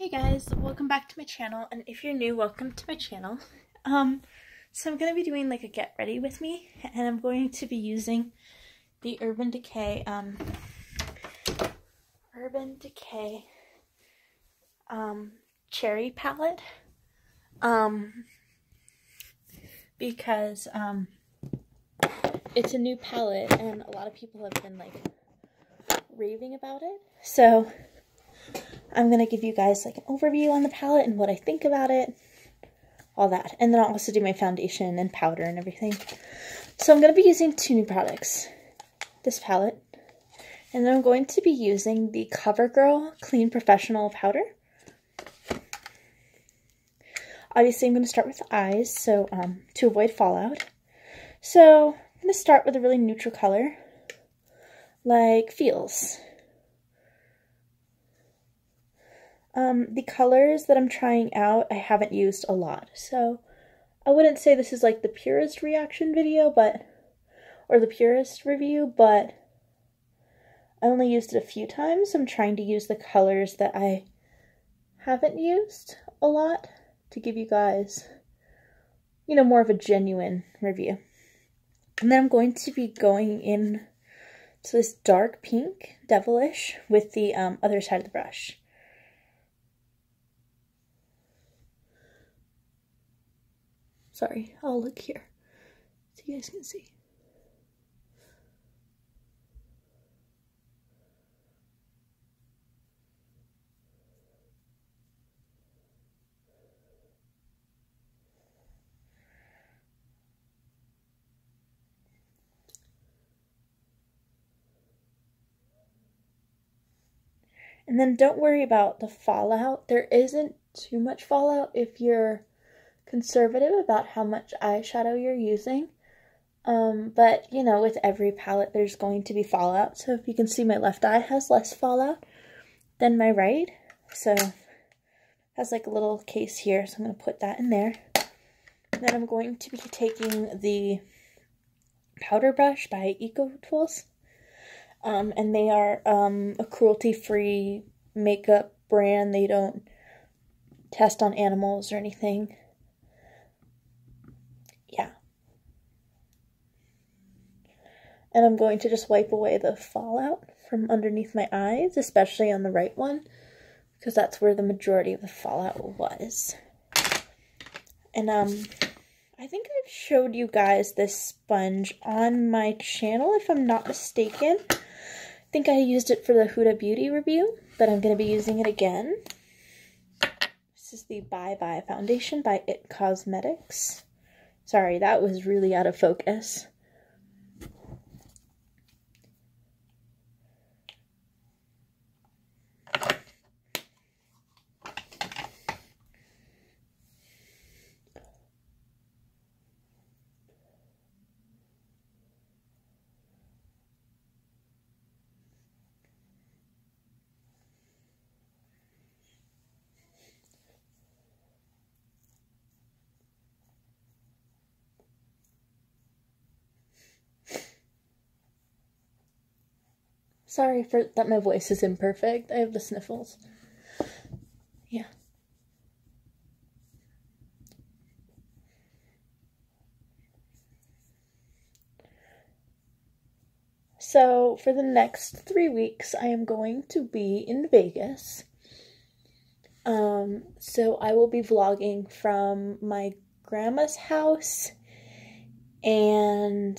Hey guys, welcome back to my channel, and if you're new, welcome to my channel. So I'm going to be doing like a get ready with me, and I'm going to be using the Urban Decay Cherry palette, because it's a new palette, and a lot of people have been like raving about it, so I'm going to give you guys like an overview on the palette and what I think about it, all that. And then I'll also do my foundation and powder and everything. So I'm going to be using two new products. This palette. And then I'm going to be using the CoverGirl Clean Professional Powder. Obviously I'm going to start with the eyes, so to avoid fallout. So I'm going to start with a really neutral color, like Feels. The colors that I'm trying out, I haven't used a lot, so I wouldn't say this is like the purest reaction video, or the purest review, but I only used it a few times. I'm trying to use the colors that I haven't used a lot to give you guys, you know, more of a genuine review. And then I'm going to be going in to this dark pink, Devilish, with the other side of the brush. Sorry, I'll look here so you guys can see. And then don't worry about the fallout. There isn't too much fallout if you're conservative about how much eyeshadow you're using, but you know, with every palette there's going to be fallout. So if you can see, my left eye has less fallout than my right, so it has like a little case here, so I'm going to put that in there. And then I'm going to be taking the powder brush by Eco Tools, and they are a cruelty-free makeup brand. They don't test on animals or anything. Yeah. And I'm going to just wipe away the fallout from underneath my eyes, especially on the right one, because that's where the majority of the fallout was. And I think I've showed you guys this sponge on my channel, if I'm not mistaken. I think I used it for the Huda Beauty review, but I'm going to be using it again. This is the Bye Bye Foundation by It Cosmetics. Sorry, that was really out of focus. Sorry for that my voice is imperfect. I have the sniffles. Yeah. So for the next 3 weeks, I am going to be in Vegas. So I will be vlogging from my grandma's house and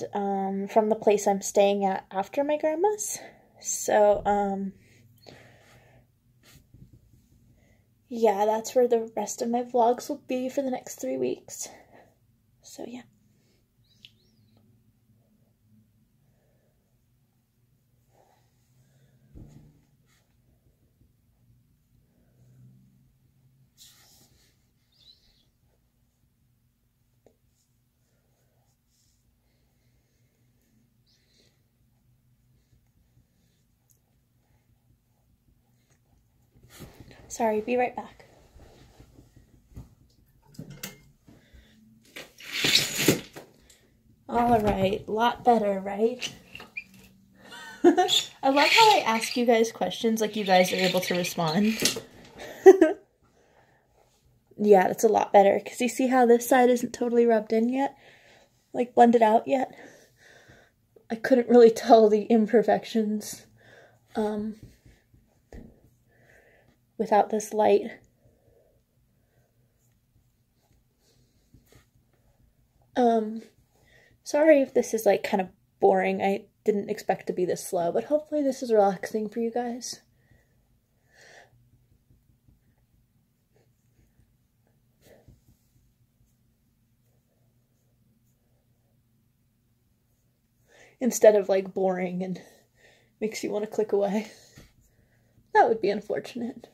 from the place I'm staying at after my grandma's. So, yeah, that's where the rest of my vlogs will be for the next 3 weeks. So, yeah. Sorry, be right back. Alright, a lot better, right? I love how I ask you guys questions like you guys are able to respond. Yeah, that's a lot better, because you see how this side isn't totally rubbed in yet? Like, blended out yet? I couldn't really tell the imperfections without this light. Sorry if this is like kind of boring. I didn't expect to be this slow, but hopefully this is relaxing for you guys. Instead of like boring and makes you want to click away. That would be unfortunate.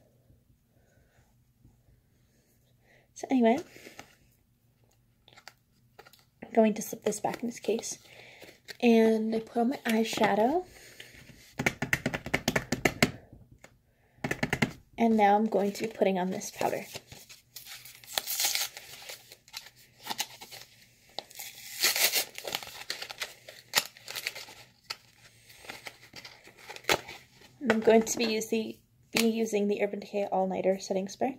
So anyway, I'm going to slip this back in its case. And I put on my eyeshadow. And now I'm going to be putting on this powder. And I'm going to be using the Urban Decay All Nighter setting spray.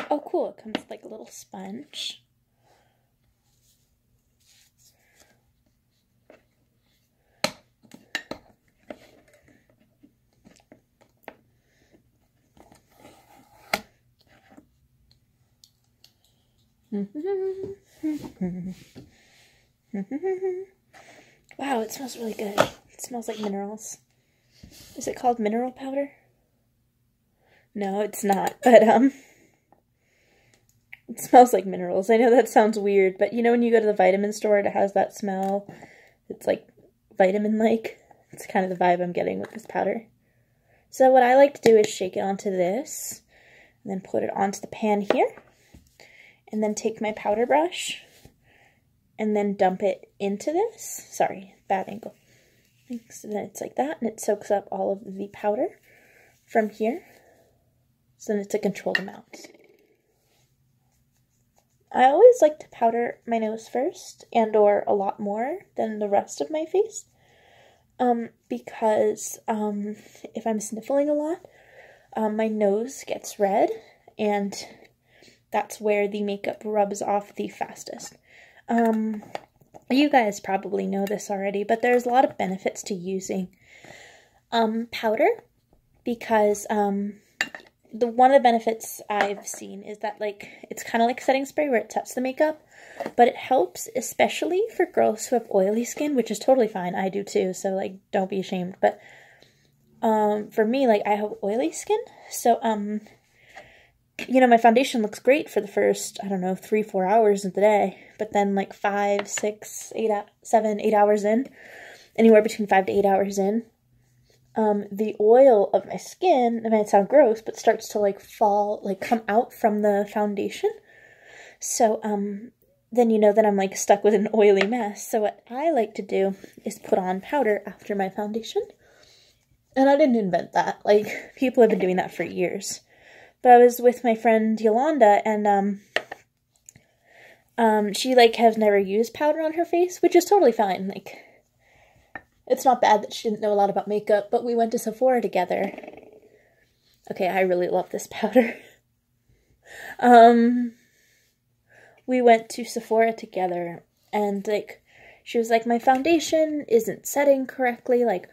Oh, cool. It comes with like a little sponge. Wow, it smells really good. It smells like minerals. Is it called mineral powder? No, it's not, but it smells like minerals. I know that sounds weird, but you know when you go to the vitamin store, it has that smell. It's like vitamin-like. It's kind of the vibe I'm getting with this powder. So what I like to do is shake it onto this, and then put it onto the pan here, and then take my powder brush, and then dump it into this. Sorry, bad angle. So then it's like that, and it soaks up all of the powder from here. So then it's a controlled amount. I always like to powder my nose first, and or a lot more than the rest of my face, because if I'm sniffling a lot, my nose gets red, and that's where the makeup rubs off the fastest. You guys probably know this already, but there's a lot of benefits to using powder, because one of the benefits I've seen is that, like, it's kind of like setting spray where it sets the makeup, but it helps especially for girls who have oily skin, which is totally fine. I do too, so, like, don't be ashamed. But for me, like, I have oily skin, so you know, my foundation looks great for the first, I don't know, 3-4 hours of the day, but then like 5, 6, 7, 8 hours in, anywhere between 5 to 8 hours in, the oil of my skin, it might sound gross, but starts to like fall, like come out from the foundation. So, then you know that I'm like stuck with an oily mess. So what I like to do is put on powder after my foundation. And I didn't invent that. Like, people have been doing that for years. But I was with my friend Yolanda, and she like has never used powder on her face, which is totally fine. Like, it's not bad that she didn't know a lot about makeup, but we went to Sephora together. Okay, I really love this powder. We went to Sephora together, and like, she was like, my foundation isn't setting correctly, like,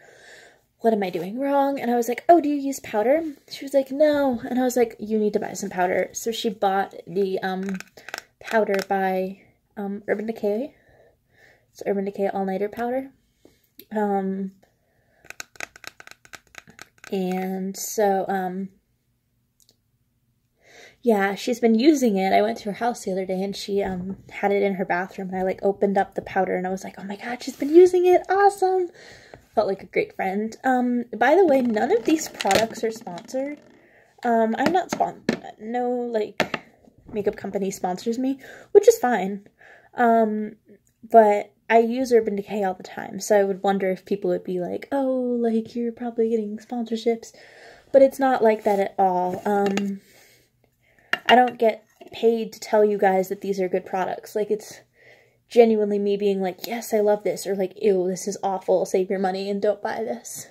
what am I doing wrong? And I was like, oh, do you use powder? She was like, no. And I was like, you need to buy some powder. So she bought the powder by Urban Decay. It's Urban Decay All Nighter powder. And so, yeah, she's been using it. I went to her house the other day, and she had it in her bathroom, and I like opened up the powder, and I was like, oh my god, she's been using it. Awesome. Felt like a great friend. By the way, none of these products are sponsored. I'm not no, like, makeup company sponsors me, which is fine. But I use Urban Decay all the time, so I would wonder if people would be like, oh, like, you're probably getting sponsorships. But it's not like that at all. I don't get paid to tell you guys that these are good products. Like, it's genuinely me being like, yes, I love this, or like, ew, this is awful, save your money and don't buy this.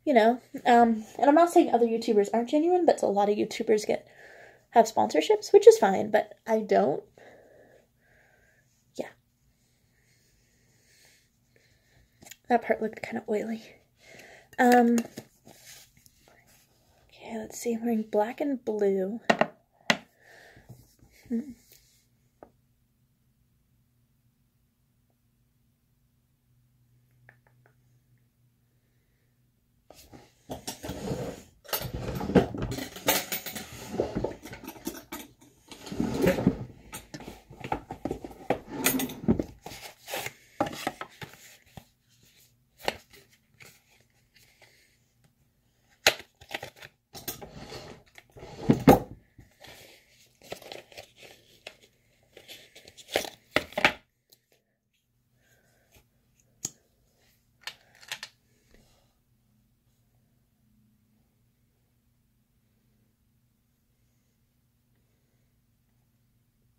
You know, and I'm not saying other YouTubers aren't genuine, but a lot of YouTubers have sponsorships, which is fine, but I don't. Yeah. That part looked kind of oily. Okay, let's see, I'm wearing black and blue.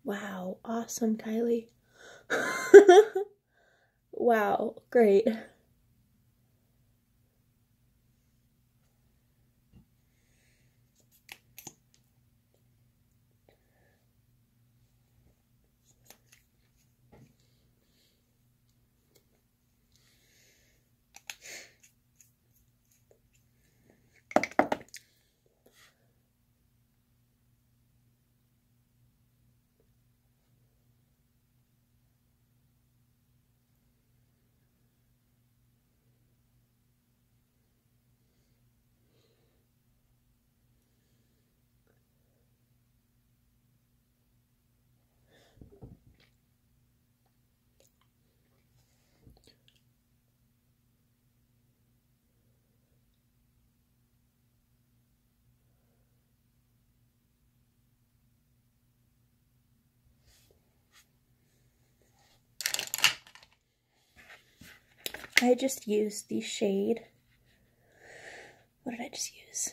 Wow, awesome, Kylie. Wow, great. I just used the shade. What did I just use?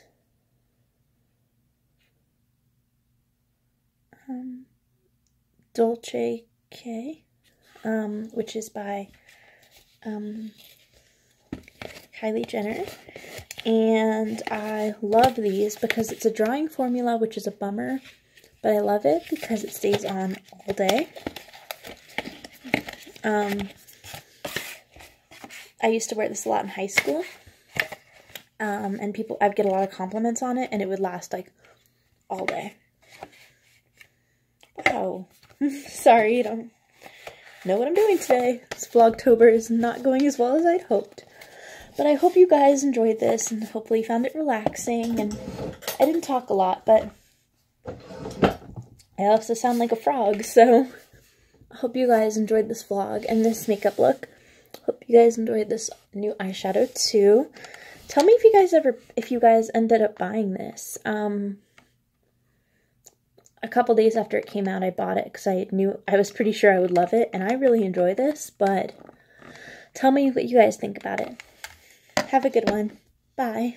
Decay, which is by Kylie Jenner. And I love these because it's a drying formula, which is a bummer. But I love it because it stays on all day. I used to wear this a lot in high school, and I'd get a lot of compliments on it, and it would last, like, all day. Wow. Sorry, you don't know what I'm doing today. This Vlogtober is not going as well as I'd hoped. But I hope you guys enjoyed this, and hopefully found it relaxing, and I didn't talk a lot, but I also sound like a frog, so I hope you guys enjoyed this vlog and this makeup look. Hope you guys enjoyed this new eyeshadow too. Tell me if you guys ended up buying this. A couple days after it came out, I bought it because I was pretty sure I would love it, and I really enjoy this, but tell me what you guys think about it. Have a good one. Bye.